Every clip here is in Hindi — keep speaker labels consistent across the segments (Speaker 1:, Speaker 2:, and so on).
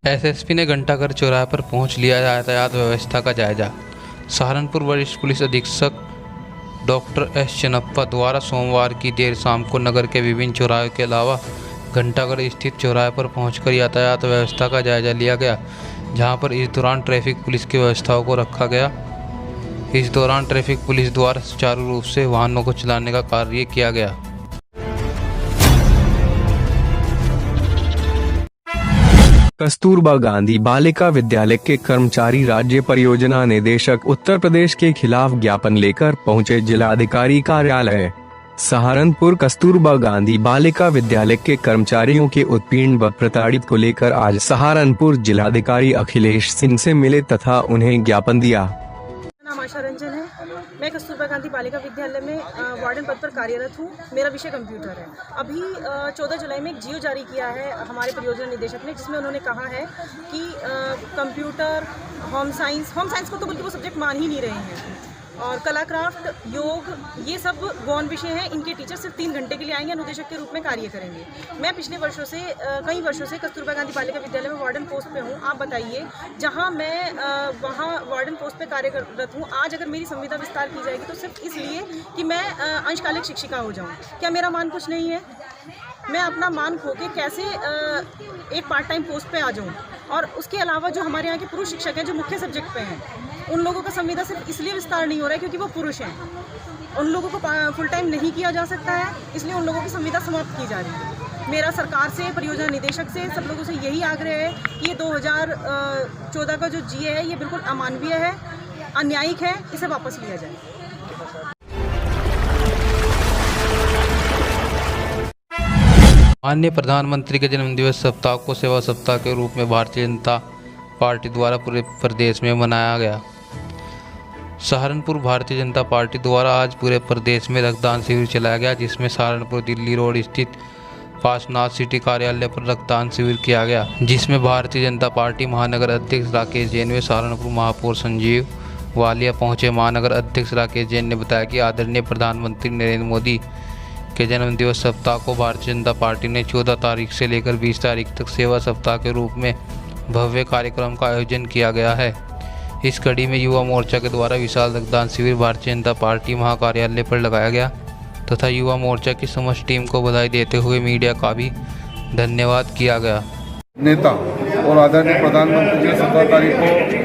Speaker 1: एसएसपी ने घंटाघर चौराहे पर पहुंच लिया यातायात व्यवस्था का जायजा। सहारनपुर वरिष्ठ पुलिस अधीक्षक डॉक्टर एस चन्नप्पा द्वारा सोमवार की देर शाम को नगर के विभिन्न चौराहे के अलावा घंटाघर स्थित चौराहे पर पहुंचकर यातायात व्यवस्था का जायजा लिया गया, जहां पर इस दौरान ट्रैफिक पुलिस की व्यवस्थाओं को रखा गया। इस दौरान ट्रैफिक पुलिस द्वारा सुचारू रूप से वाहनों को चलाने का कार्य किया गया।
Speaker 2: कस्तूरबा गांधी बालिका विद्यालय के कर्मचारी राज्य परियोजना निदेशक उत्तर प्रदेश के खिलाफ ज्ञापन लेकर पहुंचे जिलाधिकारी कार्यालय। सहारनपुर कस्तूरबा गांधी बालिका विद्यालय के कर्मचारियों के उत्पीड़न व प्रताड़ित को लेकर आज सहारनपुर जिलाधिकारी अखिलेश सिंह से मिले तथा उन्हें ज्ञापन दिया।
Speaker 3: नाम आशा रंजन है। मैं कस्तूरबा गांधी बालिका विद्यालय में वार्डन पद पर कार्यरत हूँ। मेरा विषय कंप्यूटर है। अभी 14 जुलाई में एक जियो जारी किया है हमारे परियोजना निदेशक ने, जिसमें उन्होंने कहा है कि कंप्यूटर, होम साइंस को तो बल्कि वो सब्जेक्ट मान ही नहीं रहे हैं, और कला, क्राफ्ट, योग, ये सब गौण विषय हैं। इनके टीचर सिर्फ 3 घंटे के लिए आएंगे, अनुदेशक के रूप में कार्य करेंगे। मैं पिछले वर्षों से कई वर्षों से कस्तूरबा गांधी बालिका विद्यालय में वार्डन पोस्ट पे हूँ। आप बताइए, जहाँ मैं वहाँ वार्डन पोस्ट पे कार्यरत हूँ, आज अगर मेरी संविदा विस्तार की जाएगी तो सिर्फ इसलिए कि मैं अंशकालिक शिक्षिका हो जाऊँ। क्या मेरा मान कुछ नहीं है? मैं अपना मान खो के कैसे एक पार्ट टाइम पोस्ट पे आ जाऊँ? और उसके अलावा जो हमारे यहाँ के पुरुष शिक्षक हैं जो मुख्य सब्जेक्ट पे हैं, उन लोगों का संविदा सिर्फ इसलिए विस्तार नहीं हो रहा है क्योंकि वो पुरुष हैं। उन लोगों को फुल टाइम नहीं किया जा सकता है, इसलिए उन लोगों की संविदा समाप्त की जा रही है। मेरा सरकार से, परियोजना निदेशक से, सब लोगों से यही आग्रह है कि ये 2014 का जो जीए है ये बिल्कुल अमानवीय है, अन्यायिक है, इसे वापस लिया जाए।
Speaker 1: माननीय प्रधानमंत्री के जन्मदिवस सप्ताह को सेवा सप्ताह के रूप में भारतीय जनता पार्टी द्वारा पूरे प्रदेश में मनाया गया। सहारनपुर भारतीय जनता पार्टी द्वारा आज पूरे प्रदेश में रक्तदान शिविर चलाया गया, जिसमें सहारनपुर दिल्ली रोड स्थित पासनाथ सिटी कार्यालय पर रक्तदान शिविर किया गया, जिसमें भारतीय जनता पार्टी महानगर अध्यक्ष राकेश जैन व सहारनपुर महापौर संजीव वालिया पहुंचे। महानगर अध्यक्ष राकेश जैन ने बताया कि आदरणीय प्रधानमंत्री नरेंद्र मोदी के जन्मदिवस सप्ताह को भारतीय जनता पार्टी ने 14 तारीख से लेकर 20 तारीख तक सेवा सप्ताह के रूप में भव्य कार्यक्रम का आयोजन किया गया है। इस कड़ी में युवा मोर्चा के द्वारा विशाल रक्तदान शिविर भारतीय जनता पार्टी महाकार्यालय पर लगाया गया तथा युवा मोर्चा की समस्त टीम को बधाई देते हुए मीडिया का भी धन्यवाद किया गया।
Speaker 4: नेता और आदरणीय प्रधानमंत्री जी 17 तारीख को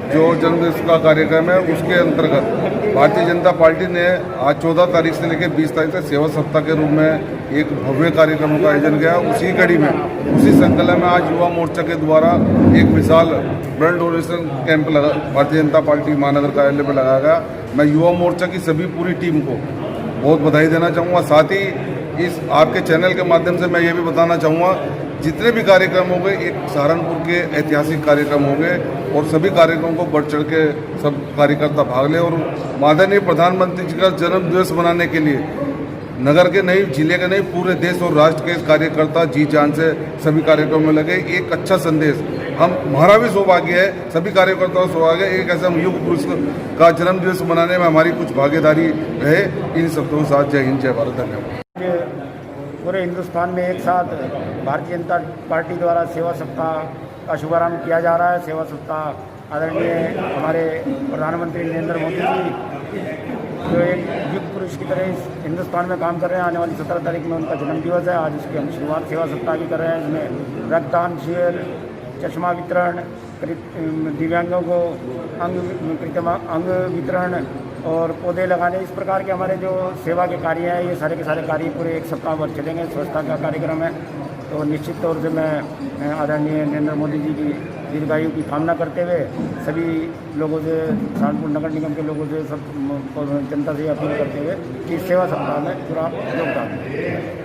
Speaker 4: जो जन्मदिवस का कार्यक्रम है, उसके अंतर्गत भारतीय जनता पार्टी ने आज 14 तारीख से लेकर 20 तारीख तक सेवा सप्ताह के रूप में एक भव्य कार्यक्रम का आयोजन किया। उसी कड़ी में, उसी संकलन में आज युवा मोर्चा के द्वारा एक विशाल blood donation camp Bharatiya Janata party महानगर कार्यालय में लगाया गया। मैं युवा मोर्चा की सभी पूरी टीम को बहुत बधाई देना चाहूँगा। साथ ही इस आपके चैनल के माध्यम से मैं ये भी बताना चाहूँगा, जितने भी कार्यक्रम हो गए एक सहारनपुर के ऐतिहासिक कार्यक्रम हो गए और सभी कार्यक्रमों को बढ़ चढ़ के सब कार्यकर्ता भाग लें और माननीय प्रधानमंत्री जी का जन्मदिवस मनाने के लिए नगर के नहीं, जिले के नहीं, पूरे देश और राष्ट्र के कार्यकर्ता जी जान से सभी कार्यक्रमों में लगे। एक अच्छा संदेश, हमारा भी सौभाग्य है, सभी कार्यकर्ताओं का सौभाग्य है, एक ऐसा युग पुरुष का जन्मदिवस मनाने में हमारी कुछ भागीदारी रहे। इन सबको साथ जय हिंद, जय भारत, धन्यवाद।
Speaker 5: पूरे हिंदुस्तान में एक साथ भारतीय जनता पार्टी द्वारा सेवा सप्ताह का शुभारंभ किया जा रहा है। सेवा सप्ताह आदरणीय हमारे प्रधानमंत्री नरेंद्र मोदी जी जो एक युग पुरुष की तरह इस हिंदुस्तान में काम कर रहे हैं। आने वाली 17 तारीख में उनका जन्मदिवस है। आज उसकी हम शुरुआत सेवा सप्ताह की कर रहे हैं। इसमें रक्तदान शिविर, चश्मा वितरण, दिव्यांगों को अंग वितरण और पौधे लगाने, इस प्रकार के हमारे जो सेवा के कार्य हैं, ये सारे के सारे कार्य पूरे एक सप्ताह भर चलेंगे। स्वच्छता का कार्यक्रम है, तो निश्चित तौर से मैं आदरणीय नरेंद्र मोदी जी की दीर्घायु की कामना करते हुए सभी लोगों से, सहारनपुर नगर निगम के लोगों से, सब जनता से अपील करते हुए कि सेवा सप्ताह में पूरा योगदान दें।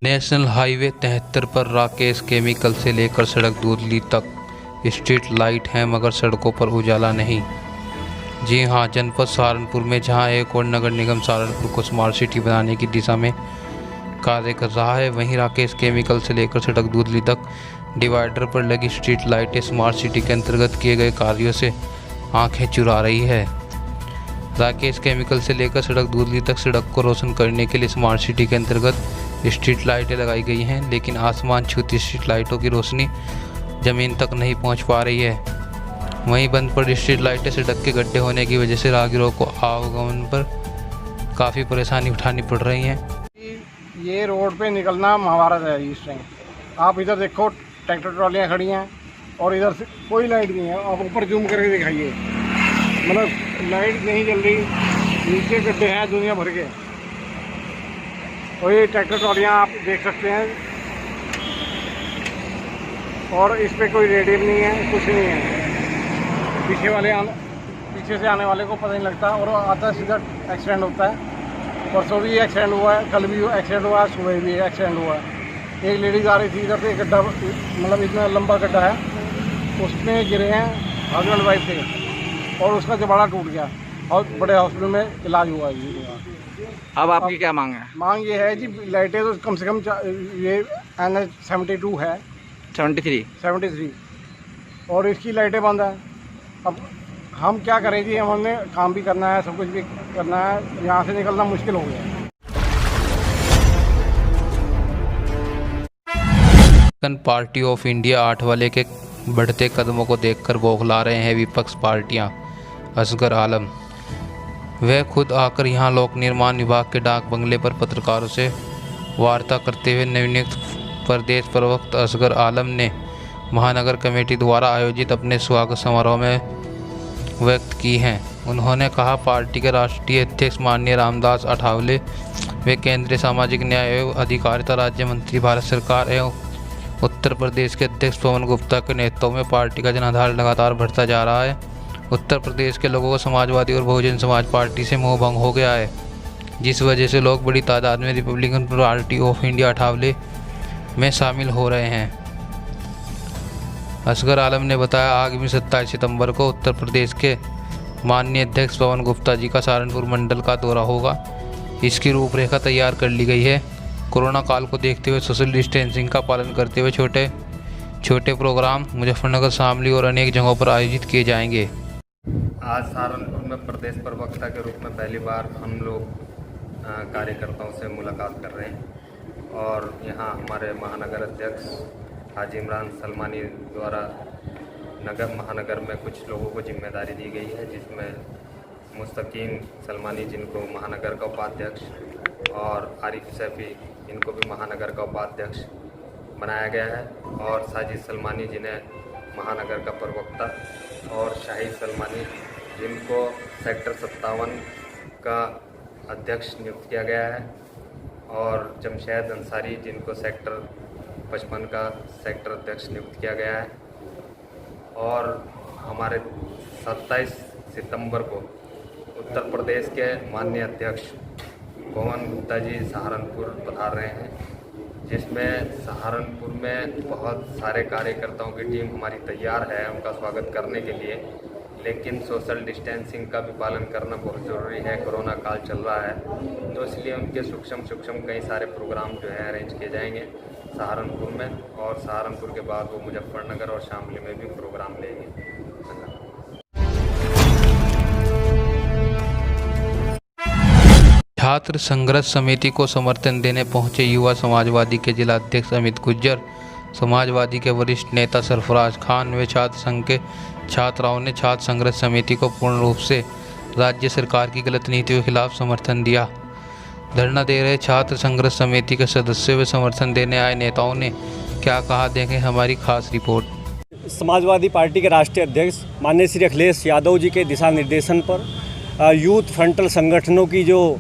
Speaker 1: नेशनल हाईवे 73 पर राकेश केमिकल से लेकर सड़क दूधली तक स्ट्रीट लाइट हैं, मगर सड़कों पर उजाला नहीं। जी हां, जनपद सहारनपुर में जहां एक और नगर निगम सहारनपुर को स्मार्ट सिटी बनाने की दिशा में कार्य कर रहा है, वहीं राकेश केमिकल से लेकर सड़क दूधली तक डिवाइडर पर लगी स्ट्रीट लाइटें स्मार्ट सिटी के अंतर्गत किए गए कार्यों से आंखें चुरा रही है। राकेश केमिकल से लेकर सड़क दूधली तक सड़क को रोशन करने के लिए स्मार्ट सिटी के अंतर्गत स्ट्रीट लाइटें लगाई गई हैं, लेकिन आसमान छूती स्ट्रीट लाइटों की रोशनी ज़मीन तक नहीं पहुंच पा रही है। वहीं बंद पड़ी स्ट्रीट लाइटें सड़क के गड्ढे होने की वजह से राहगीरों को आवागमन पर काफ़ी परेशानी उठानी पड़ रही है।
Speaker 6: ये रोड पे निकलना महाभारत है इस टाइम। आप इधर देखो, ट्रैक्टर ट्रॉलियाँ खड़ी हैं और इधर से कोई लाइट नहीं है। आप ऊपर जूम करके दिखाइए, मतलब लाइट नहीं जल रही, नीचे गड्ढे हैं दुनिया भर के। और ये ट्रैक्टर ट्रॉलियाँ आप देख सकते हैं, और इस पे कोई रेडियम नहीं है, कुछ नहीं है। पीछे से आने वाले को पता नहीं लगता और आता सीधा एक्सीडेंट होता है। परसों भी एक्सीडेंट हुआ है, कल भी एक्सीडेंट हुआ है, सुबह भी एक्सीडेंट हुआ है। एक लेडीज आ रही थी, इधर से गड्ढा, मतलब इतना लंबा गड्ढा है, उसमें गिरे हैं हस्बैंड वाइफ थे और उसका जबाड़ा टूट गया और बड़े हॉस्पिटल में इलाज हुआ जी।
Speaker 7: अब आपकी क्या मांग है?
Speaker 6: मांग ये है जी, लाइटें तो कम से कम ये NH 72 है, 73 और इसकी लाइटें बंद हैं। अब हम क्या करें जी, हमने काम भी करना है, सब कुछ भी करना है, यहाँ से निकलना मुश्किल हो गया है।
Speaker 1: पार्टी ऑफ इंडिया 8 वाले के बढ़ते कदमों को देखकर बौखला रहे हैं विपक्ष पार्टियां। असगर आलम वह खुद आकर यहां लोक निर्माण विभाग के डाक बंगले पर पत्रकारों से वार्ता करते हुए नवनियुक्त प्रदेश प्रवक्ता असगर आलम ने महानगर कमेटी द्वारा आयोजित अपने स्वागत समारोह में व्यक्त की हैं। उन्होंने कहा, पार्टी के राष्ट्रीय अध्यक्ष माननीय रामदास अठावले वे केंद्रीय सामाजिक न्याय एवं अधिकारिता राज्य मंत्री भारत सरकार एवं उत्तर प्रदेश के अध्यक्ष पवन गुप्ता के नेतृत्व में पार्टी का जनाधार लगातार बढ़ता जा रहा है। उत्तर प्रदेश के लोगों को समाजवादी और बहुजन समाज पार्टी से मोह भंग हो गया है, जिस वजह से लोग बड़ी तादाद में Republican party of India Athawale में शामिल हो रहे हैं। असगर आलम ने बताया, आगामी 27 सितंबर को उत्तर प्रदेश के माननीय अध्यक्ष पवन गुप्ता जी का सहारनपुर मंडल का दौरा होगा। इसकी रूपरेखा तैयार कर ली गई है। कोरोना काल को देखते हुए सोशल डिस्टेंसिंग का पालन करते हुए छोटे छोटे प्रोग्राम मुजफ्फरनगर, शामली और अनेक जगहों पर आयोजित किए जाएंगे।
Speaker 8: आज सहारनपुर में प्रदेश प्रवक्ता के रूप में पहली बार हम लोग कार्यकर्ताओं से मुलाकात कर रहे हैं और यहाँ हमारे महानगर अध्यक्ष हाजी इमरान सलमानी द्वारा महानगर में कुछ लोगों को जिम्मेदारी दी गई है, जिसमें मुस्तकीम सलमानी जिनको महानगर का उपाध्यक्ष और आरिफ सैफी इनको भी महानगर का उपाध्यक्ष बनाया गया है और साजिद सलमानी जिन्हें महानगर का प्रवक्ता और शाहिद सलमानी जिनको सेक्टर 57 का अध्यक्ष नियुक्त किया गया है और जमशेद अंसारी जिनको सेक्टर 55 का सेक्टर अध्यक्ष नियुक्त किया गया है। और हमारे 27 सितंबर को उत्तर प्रदेश के माननीय अध्यक्ष पवन गुप्ता जी सहारनपुर पधार रहे हैं, जिसमें सहारनपुर में बहुत सारे कार्यकर्ताओं की टीम हमारी तैयार है उनका स्वागत करने के लिए, लेकिन सोशल डिस्टेंसिंग का भी पालन करना बहुत ज़रूरी है। कोरोना काल चल रहा है, तो इसलिए उनके सूक्ष्म कई सारे प्रोग्राम जो है अरेंज किए जाएंगे सहारनपुर में, और सहारनपुर के बाद वो मुजफ्फरनगर और शामली में भी प्रोग्राम लेंगे।
Speaker 1: छात्र संघर्ष समिति को समर्थन देने पहुंचे युवा समाजवादी के जिला अध्यक्ष अमित गुज्जर, समाजवादी के वरिष्ठ नेता सरफराज खान व छात्र संघ के छात्राओं ने छात्र संघर्ष समिति को पूर्ण रूप से राज्य सरकार की गलत नीतियों के खिलाफ समर्थन दिया। धरना दे रहे छात्र संघर्ष समिति के सदस्यों व समर्थन देने आए नेताओं ने क्या कहा, देखें हमारी खास रिपोर्ट।
Speaker 9: समाजवादी पार्टी के राष्ट्रीय अध्यक्ष माननीय श्री अखिलेश यादव जी के दिशा निर्देशन पर यूथ फ्रंटल संगठनों की जो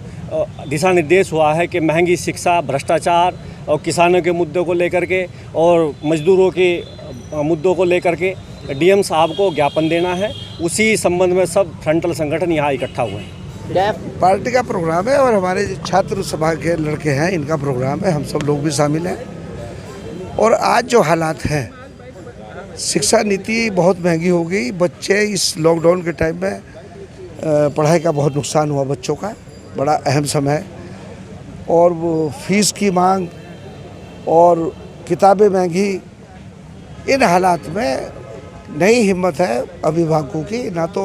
Speaker 9: दिशा निर्देश हुआ है कि महंगी शिक्षा, भ्रष्टाचार और किसानों के मुद्दों को लेकर के और मजदूरों के मुद्दों को लेकर के डीएम साहब को ज्ञापन देना है, उसी संबंध में सब फ्रंटल संगठन यहाँ इकट्ठा हुए हैं।
Speaker 10: पार्टी का प्रोग्राम है और हमारे छात्र सभा के लड़के हैं, इनका प्रोग्राम है, हम सब लोग भी शामिल हैं। और आज जो हालात हैं, शिक्षा नीति बहुत महंगी हो गई, बच्चे इस लॉकडाउन के टाइम में पढ़ाई का बहुत नुकसान हुआ, बच्चों का बड़ा अहम समय, और वो फीस की मांग और किताबें महंगी, इन हालात में नई हिम्मत है अभिभावकों की, ना तो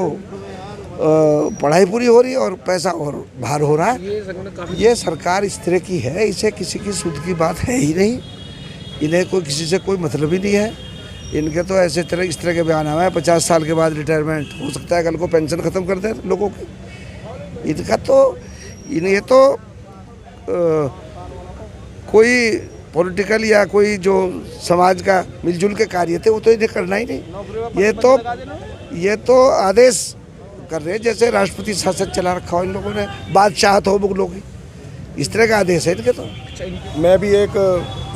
Speaker 10: पढ़ाई पूरी हो रही है और पैसा और बाहर हो रहा है। ये सरकार इस तरह की है, इसे किसी की सुध की बात है ही नहीं। इन्हें कोई किसी से कोई मतलब ही नहीं है। इनके तो ऐसे तरह इस तरह के बयान आए हैं 50 साल के बाद रिटायरमेंट हो सकता है, कल को पेंशन ख़त्म कर दे लोगों की। इनका तो इन्हें तो कोई पॉलिटिकल या कोई जो समाज का मिलजुल के कार्य थे वो तो इन्हें करना ही नहीं। ये तो आदेश कर रहे हैं जैसे राष्ट्रपति शासन चला रखा हो इन लोगों ने, बादशाहत हो मुगलों की, इस तरह का आदेश है इनके तो।
Speaker 11: मैं भी एक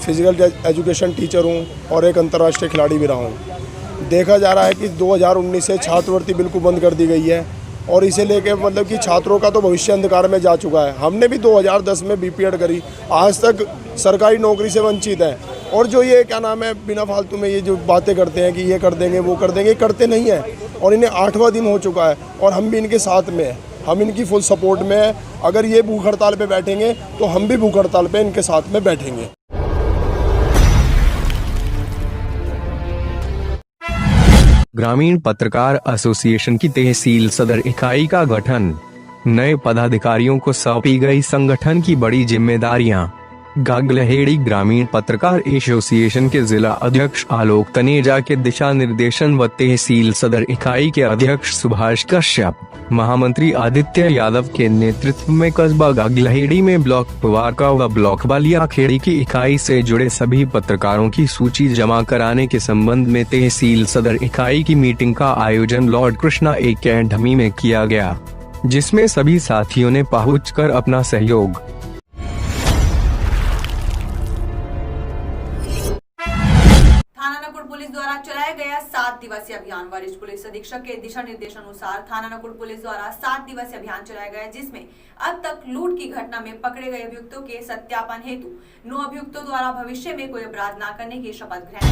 Speaker 11: फिजिकल एजुकेशन टीचर हूँ और एक अंतर्राष्ट्रीय खिलाड़ी भी रहा हूँ। देखा जा रहा है कि 2019 से छात्रवृत्ति बिल्कुल बंद कर दी गई है और इसे लेके मतलब कि छात्रों का तो भविष्य अंधकार में जा चुका है। हमने भी 2010 में बीपीएड करी, आज तक सरकारी नौकरी से वंचित हैं। और जो ये क्या नाम है बिना फालतू में ये जो बातें करते हैं कि ये कर देंगे वो कर देंगे, करते नहीं हैं। और इन्हें 8वां दिन हो चुका है और हम भी इनके साथ में हैं, हम इनकी फुल सपोर्ट में हैं। अगर ये भूख हड़ताल पे बैठेंगे तो हम भी भूख हड़ताल पे इनके साथ में बैठेंगे।
Speaker 2: ग्रामीण पत्रकार एसोसिएशन की तहसील सदर इकाई का गठन, नए पदाधिकारियों को सौंपी गई संगठन की बड़ी जिम्मेदारियां। गागलहेड़ी ग्रामीण पत्रकार एसोसिएशन के जिला अध्यक्ष आलोक तनेजा के दिशा निर्देशन व तहसील सदर इकाई के अध्यक्ष सुभाष कश्यप, महामंत्री आदित्य यादव के नेतृत्व में कस्बा गागलहेड़ी में ब्लॉक पवारका व ब्लॉक बालियाखेड़ी की इकाई से जुड़े सभी पत्रकारों की सूची जमा कराने के संबंध में तहसील सदर इकाई की मीटिंग का आयोजन लॉर्ड कृष्णा एकेडमी में किया गया, जिसमें सभी साथियों ने पहुंचकर अपना सहयोग
Speaker 12: पुलिस द्वारा चलाया गया 7 दिवसीय अभियान। वरिष्ठ पुलिस अधीक्षक के दिशा निर्देश अनुसार थाना नकुल पुलिस द्वारा 7 दिवसीय अभियान चलाया गया, जिसमें अब तक लूट की घटना में पकड़े गए अभियुक्तों के सत्यापन हेतु 9 अभियुक्तों द्वारा भविष्य में कोई अपराध न करने की शपथ ग्रहण।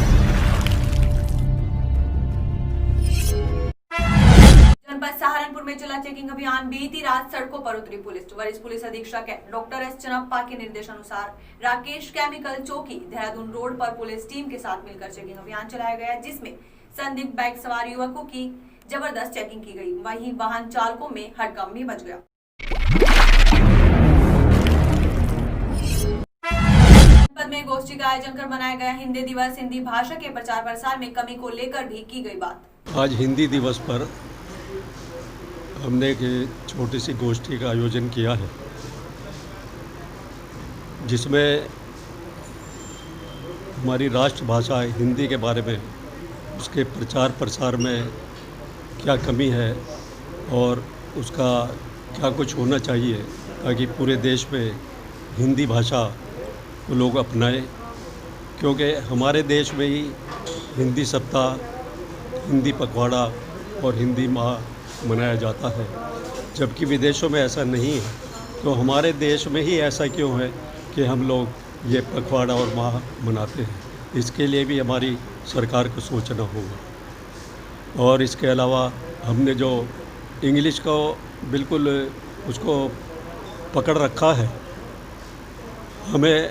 Speaker 12: जनपद सहारनपुर में चला चेकिंग अभियान। बीती रात सड़कों पर उतरी पुलिस। वरिष्ठ पुलिस अधीक्षक डॉक्टर एस चनप्पा के निर्देशानुसार राकेश केमिकल चौकी देहरादून रोड पर पुलिस टीम के साथ मिलकर चेकिंग अभियान चलाया गया, जिसमें संदिग्ध बाइक सवार युवकों की जबरदस्त चेकिंग की गई। वहीं वाहन चालकों में हड़कंप भी मच गया। जनपद में गोष्ठी का आयोजन कर मनाया गया हिंदी दिवस। हिंदी भाषा के प्रचार प्रसार में कमी को लेकर भी की गई बात।
Speaker 13: आज हिंदी दिवस पर हमने एक छोटी सी गोष्ठी का आयोजन किया है, जिसमें हमारी राष्ट्रभाषा हिंदी के बारे में, उसके प्रचार प्रसार में क्या कमी है और उसका क्या कुछ होना चाहिए ताकि पूरे देश में हिंदी भाषा को लोग अपनाएं, क्योंकि हमारे देश में ही हिंदी सप्ताह, हिंदी पखवाड़ा और हिंदी माह मनाया जाता है, जबकि विदेशों में ऐसा नहीं है। तो हमारे देश में ही ऐसा क्यों है कि हम लोग ये पखवाड़ा और माह मनाते हैं? इसके लिए भी हमारी सरकार को सोचना होगा। और इसके अलावा हमने जो इंग्लिश को बिल्कुल उसको पकड़ रखा है, हमें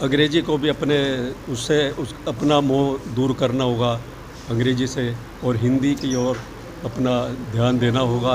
Speaker 13: अंग्रेज़ी को भी अपना मोह दूर करना होगा अंग्रेज़ी से, और हिंदी की ओर अपना ध्यान देना होगा।